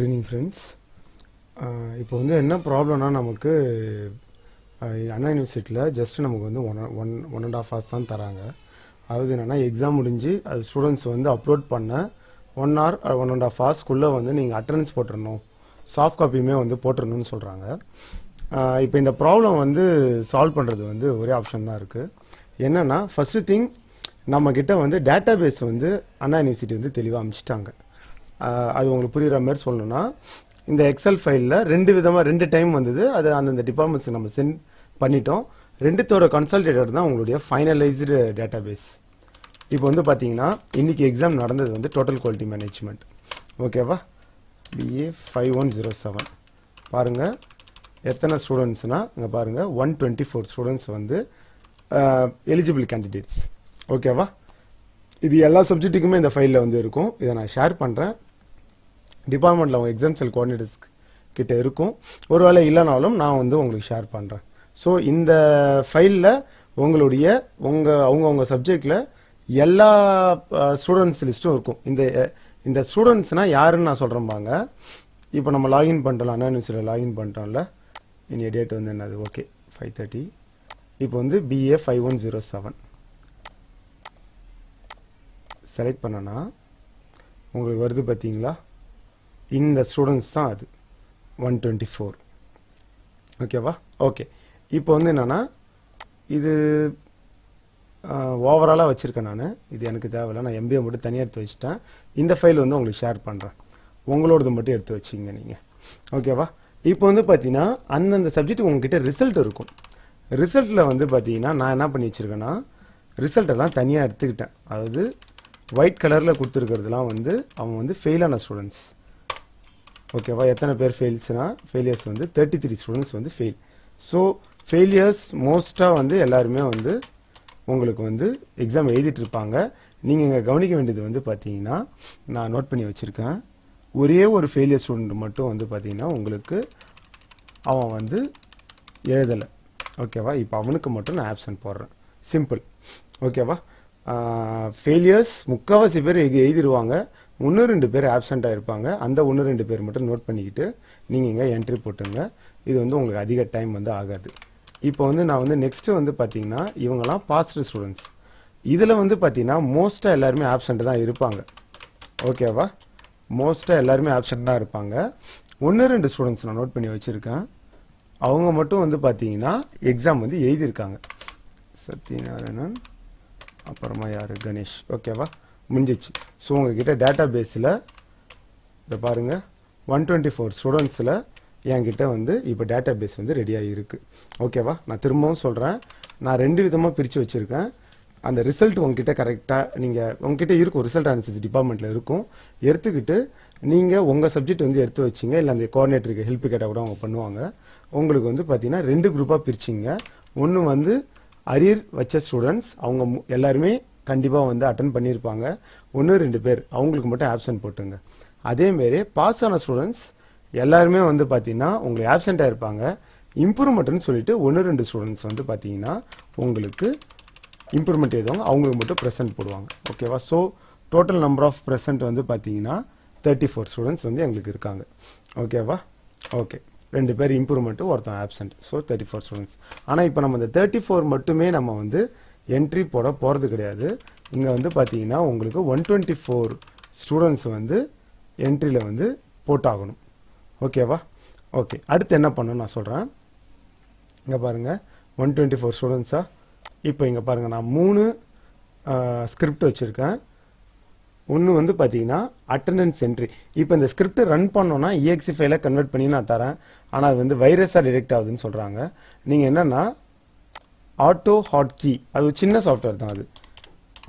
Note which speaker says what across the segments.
Speaker 1: Good evening friends. இப்போ வந்து என்ன ப்ராப்ளம்னா நமக்கு அண்ணா யூனிவர்சிட்டியில் ஜஸ்ட் நமக்கு வந்து ஒன் அண்ட் ஆஃப் ஹவர்ஸ் தான் தராங்க. அதாவது என்னென்னா எக்ஸாம் முடிஞ்சு அது ஸ்டூடெண்ட்ஸ் வந்து அப்லோட் பண்ண 1 hour 1.5 hours வந்து நீங்கள் அட்டண்டன்ஸ் போட்டுடணும், சாஃப்ட் காப்பியுமே வந்து போட்டுடணும்னு சொல்கிறாங்க. இப்போ இந்த ப்ராப்ளம் வந்து சால்வ் பண்ணுறது வந்து ஒரே ஆப்ஷன் தான் இருக்குது. என்னென்னா ஃபஸ்ட்டு திங் நம்மக்கிட்ட வந்து டேட்டா பேஸ் வந்து அண்ணா யூனிவர்சிட்டி வந்து தெளிவாக அமைச்சிட்டாங்க. அது உங்களுக்கு புரிகிற மாதிரி சொல்லணும்னா இந்த எக்ஸல் ஃபைலில் ரெண்டு டைம் வந்தது. அது அந்தந்த டிபார்ட்மெண்ட்ஸுக்கு நம்ம சென்ட் பண்ணிட்டோம். ரெண்டுத்தோட கன்சல்டேட்டர் தான் உங்களுடைய ஃபைனலைஸ்டு டேட்டா பேஸ். இப்போ வந்து பார்த்தீங்கன்னா இன்றைக்கி எக்ஸாம் நடந்தது வந்து டோட்டல் குவாலிட்டி மேனேஜ்மெண்ட். ஓகேவா, BA 5107 பாருங்கள் எத்தனை ஸ்டூடெண்ட்ஸ்னால் இங்கே பாருங்கள் 124 ஸ்டூடெண்ட்ஸ் வந்து எலிஜிபிள் கேண்டிடேட்ஸ். ஓகேவா, இது எல்லா சப்ஜெக்ட்டுக்குமே இந்த ஃபைலில் வந்து இருக்கும். இதை நான் ஷேர் பண்ணுறேன். டிபார்ட்மெண்ட்டில் அவங்க எக்ஸாம் செல் கோஆர்டினேட்டர்ஸ் கிட்ட இருக்கும். ஒருவேளை இல்லைனாலும் நான் வந்து உங்களுக்கு ஷேர் பண்ணுறேன். ஸோ இந்த ஃபைலில் உங்களுடைய அவங்கவுங்க சப்ஜெக்டில் எல்லா ஸ்டூடெண்ட்ஸ் லிஸ்ட்டும் இருக்கும். இந்த ஸ்டூடெண்ட்ஸ்னால் யாருன்னு நான் சொல்கிறேன்பாங்க. இப்போ நம்ம லாகின் பண்ணிட்டோம், அண்ணா யூனிவர்சிட்டியில் லாகின் பண்ணிட்டோம்ல. இனி டேட் வந்து என்னது, ஓகே 5:30. இப்போ வந்து BA 5107 செலக்ட் பண்ணனா உங்களுக்கு வருது பார்த்தீங்களா, இந்த ஸ்டூடெண்ட்ஸ் தான் அது 124. ஓகேவா, ஓகே. இப்போ வந்து என்னென்னா இது ஓவராலாக வச்சுருக்கேன் நான். இது எனக்கு தேவையில்லை, நான் MBA மட்டும் தனியாக எடுத்து வச்சுட்டேன். இந்த ஃபைல் வந்து உங்களுக்கு ஷேர் பண்ணுறேன், உங்களோடது மட்டும் எடுத்து வச்சிங்க நீங்கள். ஓகேவா, இப்போ வந்து பார்த்தீங்கன்னா அந்தந்த சப்ஜெக்ட் உங்ககிட்ட ரிசல்ட் இருக்கும். ரிசல்ட்டில் வந்து பார்த்தீங்கன்னா நான் என்ன பண்ணி வச்சுருக்கேன்னா ரிசல்ட்டெல்லாம் தனியாக எடுத்துக்கிட்டேன். அதாவது ஒயிட் கலரில் கொடுத்துருக்கிறதுலாம் வந்து அவங்க வந்து ஃபெயிலான ஸ்டூடெண்ட்ஸ். ஓகேவா, எத்தனை பேர் ஃபெயிலியர்ஸ் வந்து 33 ஸ்டூடெண்ட்ஸ் வந்து ஃபெயில். ஸோ ஃபெயிலியர்ஸ் மோஸ்ட்டாக வந்து எல்லாருமே வந்து உங்களுக்கு வந்து எக்ஸாம் எழுதிட்டு இருப்பாங்க. நீங்கள் இங்கே கவனிக்க வேண்டியது வந்து பார்த்தீங்கன்னா நான் நோட் பண்ணி வச்சுருக்கேன். ஒரே ஒரு ஃபெயிலியர் ஸ்டூடெண்ட் மட்டும் வந்து பார்த்தீங்கன்னா உங்களுக்கு அவன் வந்து எழுதலை. ஓகேவா, இப்போ அவனுக்கு மட்டும் நான் ஆப்சன்ட் போடுறேன். சிம்பிள். ஓகேவா, ஃபெயிலியர்ஸ் முக்கால்வாசி பேர் எழுதிடுவாங்க. 1-2 பேர் ஆப்சண்ட்டாக இருப்பாங்க. அந்த 1-2 பேர் மட்டும் நோட் பண்ணிக்கிட்டு நீங்கள் இங்கே என்ட்ரி போட்டுங்க. இது வந்து உங்களுக்கு அதிக டைம் வந்து ஆகாது. இப்போ வந்து நான் வந்து நெக்ஸ்ட்டு வந்து பார்த்தீங்கன்னா இவங்கெல்லாம் பாஸ்டு ஸ்டூடெண்ட்ஸ். இதில் வந்து பார்த்தீங்கன்னா மோஸ்ட்டாக எல்லாருமே ஆப்சண்ட் தான் இருப்பாங்க. ஓகேவா, மோஸ்ட்டாக எல்லாருமே ஆப்சண்ட் தான் இருப்பாங்க. 1-2 ஸ்டூடெண்ட்ஸ் நான் நோட் பண்ணி வச்சுருக்கேன். அவங்க மட்டும் வந்து பார்த்தீங்கன்னா எக்ஸாம் வந்து எழுதியிருக்காங்க. சத்யநாராயணன், அப்புறமா யார், கணேஷ். ஓகேவா, முடிஞ்சிச்சு. ஸோ உங்ககிட்ட டேட்டா பேஸில் இதை பாருங்கள் 124 ஸ்டூடெண்ட்ஸில் என்கிட்ட வந்து இப்போ டேட்டா பேஸ் வந்து ரெடியாக இருக்குது. ஓகேவா, நான் திரும்பவும் சொல்கிறேன், நான் 2 விதமாக பிரித்து வச்சுருக்கேன். அந்த ரிசல்ட் உங்ககிட்ட கரெக்டாக உங்ககிட்ட இருக்கும், ரிசல்ட் அனாலிசிஸ் டிபார்ட்மெண்ட்டில் இருக்கும். எடுத்துக்கிட்டு நீங்கள் உங்கள் சப்ஜெக்ட் வந்து எடுத்து வச்சிங்க. இல்லை அந்த கோஆர்டினேட்டருக்கு ஹெல்ப் கேட்டால் கூட அவங்க பண்ணுவாங்க. உங்களுக்கு வந்து பார்த்தீங்கன்னா 2 குரூப்பாக பிரிச்சிங்க. ஒன்று வந்து அரியர் வச்ச ஸ்டூடெண்ட்ஸ், அவங்க எல்லாருமே கண்டிப்பாக வந்து அட்டன் பண்ணியிருப்பாங்க. 1-2 பேர் அவங்களுக்கு மட்டும் ஆப்சன்ட் போட்டுங்க. அதேமாரி பாஸ் ஆன ஸ்டூடெண்ட்ஸ் எல்லாருமே வந்து பார்த்தீங்கன்னா உங்களுக்கு ஆப்சண்ட்டாக இருப்பாங்க. இம்ப்ரூவ்மெண்ட்னு சொல்லிட்டு 1-2 ஸ்டூடெண்ட்ஸ் வந்து பார்த்தீங்கன்னா உங்களுக்கு இம்ப்ரூவ்மெண்ட் எழுதுவாங்க, அவங்களுக்கு மட்டும் ப்ரெசென்ட் போடுவாங்க. ஓகேவா, so total number of present வந்து பார்த்தீங்கன்னா 34 ஸ்டூடெண்ட்ஸ் வந்து எங்களுக்கு இருக்காங்க. ஓகேவா, ஓகே. 2 பேர் இம்ப்ரூவ்மெண்ட்டு, ஒருத்தன் ஆப்சண்ட். So 34 students. ஆனால் இப்போ நம்ம இந்த 34 மட்டுமே நம்ம வந்து என்ட்ரி போட போகிறது கிடையாது. இங்கே வந்து பார்த்தீங்கன்னா உங்களுக்கு 124 ஸ்டூடெண்ட்ஸ் வந்து என்ட்ரியில் வந்து போட்டாகணும். ஓகேவா, ஓகே. அடுத்து என்ன பண்ணணும் நான் சொல்கிறேன். இங்கே பாருங்கள் 124 ஸ்டூடெண்ட்ஸா. இப்போ இங்கே பாருங்கள் நான் 3 ஸ்கிரிப்ட் வச்சுருக்கேன். ஒன்று வந்து பார்த்தீங்கன்னா அட்டண்டன்ஸ் என்ட்ரி. இப்போ இந்த ஸ்கிரிப்ட் ரன் பண்ணோன்னா EXE ஃபைலை கன்வெர்ட் பண்ணி நான் தரேன். ஆனால் அது வந்து வைரஸாக டிடெக்ட் ஆகுதுன்னு சொல்கிறாங்க. நீங்கள் என்னென்னா ஆட்டோ ஹாட் கீ, அது சின்ன சாஃப்ட்வேர் தான். அது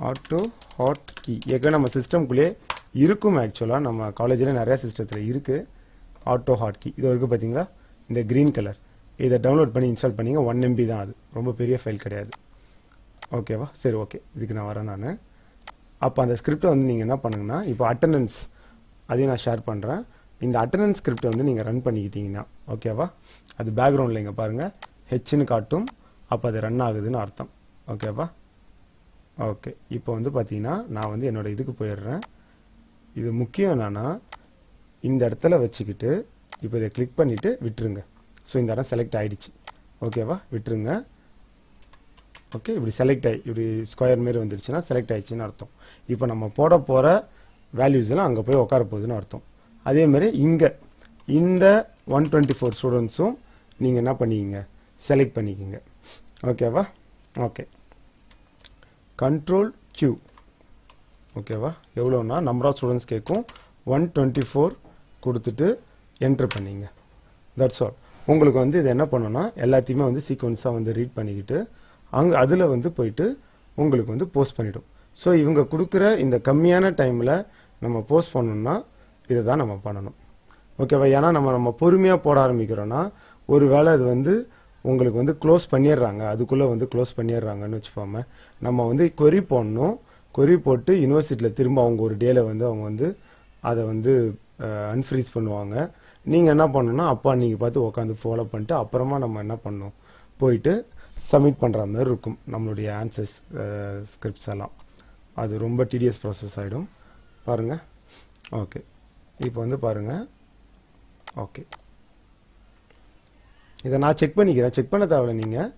Speaker 1: ஆட்டோ ஹாட் கீ ஏற்கனவே நம்ம சிஸ்டம்குள்ளே இருக்கும். ஆக்சுவலாக நம்ம காலேஜில் நிறையா சிஸ்டத்தில் இருக்குது ஆட்டோ ஹாட் கீ. இது வரைக்கும் பார்த்தீங்களா, இந்த க்ரீன் கலர். இதை டவுன்லோட் பண்ணி இன்ஸ்டால் பண்ணிங்க. 1 MB தான், அது ரொம்ப பெரிய ஃபைல் கிடையாது. ஓகேவா, சரி, ஓகே. இதுக்கு நான் வரேன் நான். அப்போ அந்த ஸ்கிரிப்டை வந்து நீங்கள் என்ன பண்ணுங்கன்னா இப்போ அட்டண்டன்ஸ் அதையும் நான் ஷேர் பண்ணுறேன். இந்த அட்டண்டன்ஸ் ஸ்கிரிப்டை வந்து நீங்கள் ரன் பண்ணிக்கிட்டீங்கன்னா ஓகேவா, அது பேக்ரவுண்டில் இங்கே பாருங்கள் ஹெச்னு காட்டும். அப்போ அது ரன் ஆகுதுன்னு அர்த்தம். ஓகேவா, ஓகே. இப்போ வந்து பார்த்தீங்கன்னா நான் வந்து என்னோடய இதுக்கு போயிடுறேன். இது முக்கியம் என்னன்னா இந்த இடத்துல வச்சுக்கிட்டு இப்போ இதை கிளிக் பண்ணிவிட்டு விட்டுருங்க. ஸோ இந்த இடம் செலக்ட் ஆகிடுச்சு. ஓகேவா, விட்டுருங்க. ஓகே, இப்படி செலக்ட் ஆகி இப்படி ஸ்கொயர் மாரி வந்துடுச்சுன்னா செலக்ட் ஆகிடுச்சின்னு அர்த்தம். இப்போ நம்ம போட போகிற வேல்யூஸ்லாம் அங்கே போய் உட்கார போகுதுன்னு அர்த்தம். அதேமாதிரி இங்கே இந்த 124 ஸ்டூடெண்ட்ஸும் நீங்கள் என்ன பண்ணிக்கிங்க, செலக்ட் பண்ணிக்கிங்க. ஓகேவா, ஓகே. Control Q. ஓகேவா, எவ்வளோன்னா நம்பர் ஆஃப் ஸ்டூடெண்ட்ஸ் கேட்கும், 124 கொடுத்துட்டு என்ட்ரு பண்ணிங்க. That's all. உங்களுக்கு வந்து இது என்ன பண்ணணும்னா எல்லாத்தையுமே வந்து சீக்வன்ஸாக வந்து ரீட் பண்ணிக்கிட்டு அங்கே அதில் வந்து போயிட்டு உங்களுக்கு வந்து போஸ்ட் பண்ணிவிடும். ஸோ இவங்க கொடுக்குற இந்த கம்மியான டைமில் நம்ம போஸ்ட் பண்ணணும்னா இதை தான் நம்ம பண்ணணும். ஓகேவா, ஏன்னா நம்ம பொறுமையாக போட ஆரம்பிக்கிறோன்னா ஒரு வேளை அது வந்து உங்களுக்கு வந்து க்ளோஸ் பண்ணிடுறாங்க, அதுக்குள்ளே வந்து க்ளோஸ் பண்ணிடுறாங்கன்னு வச்சுப்போமே. நம்ம வந்து கொரி போடணும். கொரி போட்டு யூனிவர்சிட்டியில் திரும்ப அவங்க ஒரு டேல வந்து அவங்க வந்து அதை வந்து அன்ஃப்ரீஸ் பண்ணுவாங்க. நீங்கள் என்ன பண்ணணும்னா அப்பா நீங்கள் பார்த்து உட்காந்து ஃபாலோ பண்ணிட்டு அப்புறமா நம்ம என்ன பண்ணணும், போயிட்டு சப்மிட் பண்ணுற மாதிரி இருக்கும் நம்மளுடைய ஆன்சர்ஸ் ஸ்கிரிப்ட்ஸ் எல்லாம். அது ரொம்ப டிடிஎஸ் ப்ராசஸ் ஆகிடும். பாருங்கள். ஓகே, இப்போ வந்து பாருங்கள். ஓகே, இதை நான் செக் பண்ணிக்கிறேன். செக் பண்ண தேவையில்ல, நீங்கள்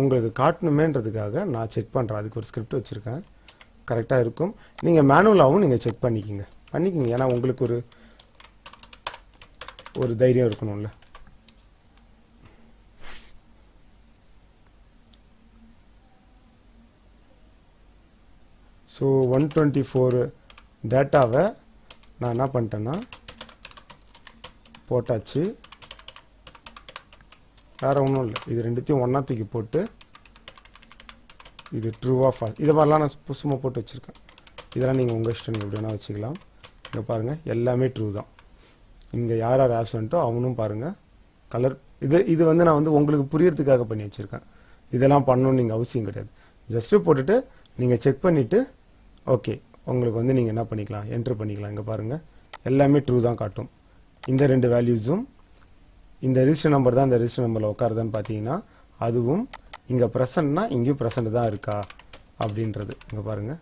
Speaker 1: உங்களுக்கு காட்டணுமேன்றதுக்காக நான் செக் பண்ணுறேன். அதுக்கு ஒரு ஸ்கிரிப்ட் வச்சுருக்கேன், கரெக்டாக இருக்கும். நீங்கள் மேனுவலாகவும் நீங்கள் செக் பண்ணிக்கிங்க. ஏன்னா உங்களுக்கு ஒரு தைரியம் இருக்கணும்ல. ஸோ 124 டேட்டாவை நான் என்ன பண்ணிட்டேன்னா போட்டாச்சு. வேறு ஒன்றும் இல்லை, இது ரெண்டுத்தையும் ஒன்றா தூக்கி போட்டு இது ட்ரூவாக ஃபால்ஸ் இது மாதிரிலாம் நான் சும்மா போட்டு வச்சுருக்கேன். இதெல்லாம் நீங்கள் உங்கள் இஷ்டம், எப்படி வேணால் வச்சுக்கலாம். இங்கே பாருங்கள், எல்லாமே ட்ரூ தான். இங்கே யார் யார் ஆப்சண்ட்டோ அவனும் பாருங்கள் கலர். இது வந்து நான் வந்து உங்களுக்கு புரியறதுக்காக பண்ணி வச்சுருக்கேன். இதெல்லாம் பண்ணணும்னு நீங்கள் அவசியம் கிடையாது. ஜஸ்ட்டு போட்டுட்டு நீங்கள் செக் பண்ணிவிட்டு ஓகே, உங்களுக்கு வந்து நீங்கள் என்ன பண்ணிக்கலாம், என்ட்ரு பண்ணிக்கலாம். இங்கே பாருங்கள், எல்லாமே ட்ரூ தான் காட்டும். இந்த ரெண்டு வேல்யூஸும் இந்த ரிஜிஸ்டர் நம்பர் தான் இந்த ரிஜிஸ்டர் நம்பரில் உட்காருதான்னு பார்த்தீங்கன்னா அதுவும் இங்கே ப்ரெசன்ட்னா இங்கேயும் ப்ரெசன்ட் தான் இருக்கா அப்படின்றது. இங்கே பாருங்கள்,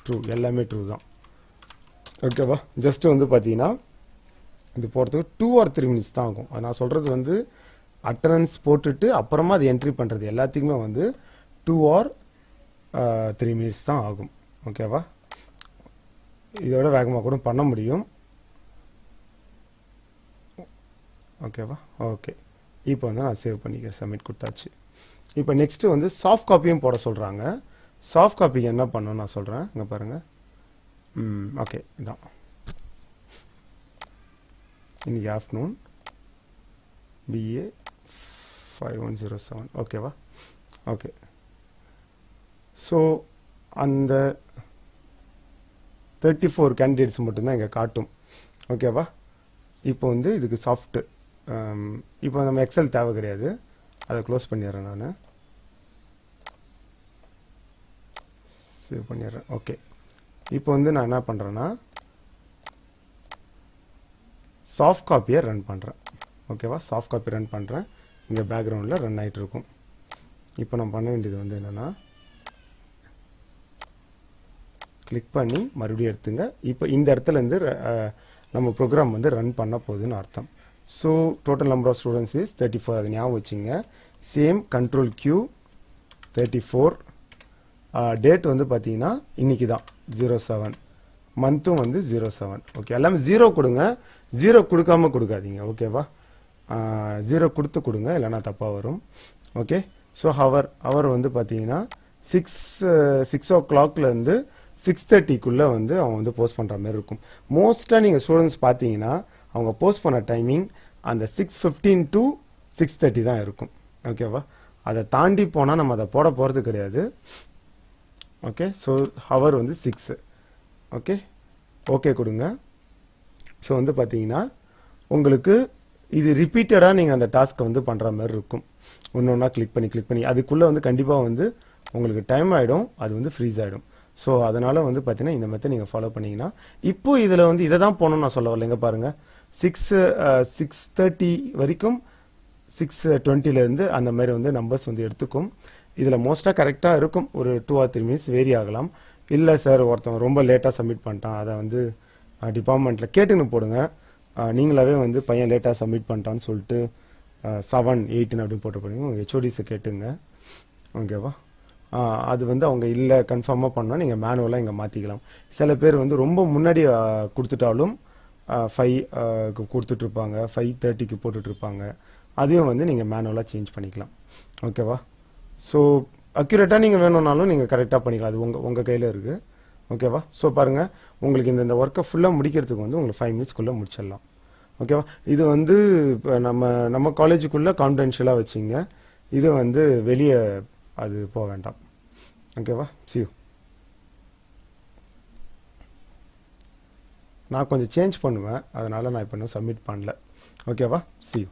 Speaker 1: ட்ரூ, எல்லாமே ட்ரூ தான். ஓகேவா, ஜஸ்ட்டு வந்து பார்த்தீங்கன்னா இது போகிறதுக்கு 2 or 3 minutes தான் ஆகும். அது நான் சொல்கிறது வந்து அட்டண்டன்ஸ் போட்டுட்டு அப்புறமா அது என்ட்ரி பண்ணுறது எல்லாத்துக்குமே வந்து 2 or 3 minutes தான் ஆகும். ஓகேவா, இதோட வேகமாக கூட பண்ண முடியும். ஓகேவா, ஓகே. இப்போ வந்து நான் சேவ் பண்ணிக்கிறேன், சப்மிட் கொடுத்தாச்சு. இப்போ நெக்ஸ்ட்டு வந்து சாஃப்ட் காப்பியும் போட சொல்கிறாங்க. சாஃப்ட் காப்பிக்கு என்ன பண்ணணும்னு நான் சொல்கிறேன். இங்கே பாருங்கள். ஓகே, இதான் இன்னைக்கு ஆஃப்டர்நூன் BA 5107. ஓகேவா, ஓகே. ஸோ அந்த 34 கேண்டிடேட்ஸ் மட்டும்தான் இங்கே காட்டும். ஓகேவா, இப்போ வந்து இதுக்கு சாஃப்ட்டு இப்போ நம்ம எக்ஸல் தேவை கிடையாது, அதை க்ளோஸ் பண்ணிடுறேன், நான் சேவ் பண்ணிடுறேன். ஓகே, இப்போ வந்து நான் என்ன பண்ணுறேன்னா சாஃப்ட் காப்பியை ரன் பண்ணுறேன். ஓகேவா, சாஃப்ட் காப்பி ரன் பண்ணுறேன். இங்கே பேக்ரவுண்டில் ரன் ஆகிட்டு இருக்கும். இப்போ நம்ம பண்ண வேண்டியது வந்து என்னென்னா கிளிக் பண்ணி மறுபடியும் எடுத்துங்க. இப்போ இந்த இடத்துலேருந்து நம்ம ப்ரோக்ராம் வந்து ரன் பண்ண போகுதுன்னு அர்த்தம். So total number of students is 34. அது ஞாபகம் வச்சுங்க. Same control Q 34. டேட் வந்து பார்த்தீங்கன்னா இன்றைக்கி தான் 07, மந்த்தும் வந்து 07. ஓகே, எல்லாமே 0 கொடுங்க. 0 கொடுக்காம கொடுக்காதீங்க. ஓகேவா, 0 கொடுத்து கொடுங்க, இல்லைனா தப்பாக வரும். ஓகே, ஸோ அவர் வந்து பார்த்தீங்கன்னா 6 o'clockலேருந்து 6:30க்குள்ளே வந்து அவங்க வந்து போஸ்ட் பண்ணுற மாதிரி இருக்கும். மோஸ்ட்டாக நீங்கள் ஸ்டூடெண்ட்ஸ் பார்த்தீங்கன்னா அவங்க போஸ்ட் பண்ண டைமிங் அந்த 6:15 to 6:30 தான் இருக்கும். ஓகேவா, அதை தாண்டி போனால் நம்ம அதை போட போகிறது கிடையாது. ஓகே, ஸோ ஹவர் வந்து 6. ஓகே, ஓகே கொடுங்க. ஸோ வந்து பார்த்தீங்கன்னா உங்களுக்கு இது ரிப்பீட்டடாக நீங்கள் அந்த டாஸ்க்கை வந்து பண்ணுற மாதிரி இருக்கும். ஒன்று ஒன்றா கிளிக் பண்ணி அதுக்குள்ளே வந்து கண்டிப்பாக வந்து உங்களுக்கு டைம் ஆகிடும், அது வந்து ஃப்ரீஸ் ஆகிடும். ஸோ அதனால் வந்து பார்த்தீங்கன்னா இந்த மெத்தட் நீங்கள் ஃபாலோ பண்ணிங்கன்னா இப்போ இதில் வந்து இதை தான் போகணும்னு நான் சொல்ல வரல. இங்கே பாருங்கள், 6:30 வரைக்கும் 6:20 அந்த மாதிரி வந்து நம்பர்ஸ் வந்து எடுத்துக்கும். இதில் மோஸ்ட்டாக கரெக்டாக இருக்கும். ஒரு 2 or 3 minutes வேரி ஆகலாம். இல்லை சார் ஒருத்தவங்க ரொம்ப லேட்டாக சப்மிட் பண்ணிட்டான், அதை வந்து டிபார்ட்மெண்ட்டில் கேட்டுன்னு போடுங்க. நீங்களாவே வந்து பையன் லேட்டாக சப்மிட் பண்ணிட்டான்னு சொல்லிட்டு 7, 8 அப்படின்னு போட்டு போனீங்க உங்கள் ஹெச்ஓடிஸை கேட்டுங்க. ஓகேவா? அது வந்து அவங்க இல்லை கன்ஃபார்மாக பண்ணால் நீங்கள் மேனுவலாக இங்கே மாற்றிக்கலாம். சில பேர் வந்து ரொம்ப முன்னாடி கொடுத்துட்டாலும் 5 கொடுத்துட்ருப்பாங்க, 5:30க்கு போட்டுட்ருப்பாங்க. அதையும் வந்து நீங்கள் மேனுவலாக சேஞ்ச் பண்ணிக்கலாம். ஓகேவா? ஸோ அக்யூரேட்டாக நீங்கள் வேணும்னாலும் நீங்கள் கரெக்டாக பண்ணிக்கலாம். அது உங்கள் கையில் இருக்குது. ஓகேவா? ஸோ பாருங்கள், உங்களுக்கு இந்த ஒர்க்கை ஃபுல்லாக முடிக்கிறதுக்கு வந்து உங்களுக்கு 5 மினிட்ஸ்க்குள்ளே முடிச்சிடலாம். ஓகேவா? இது வந்து இப்போ நம்ம காலேஜுக்குள்ளே கான்ஃபிடென்ஷியலாக வச்சுங்க. இது வந்து வெளியே அது போக வேண்டாம். ஓகேவா? see you. நான் கொஞ்சம் சேஞ்ச் பண்ணுவேன், அதனால் நான் இப்போ இன்னும் சப்மிட் பண்ணல. ஓகேவா? see you.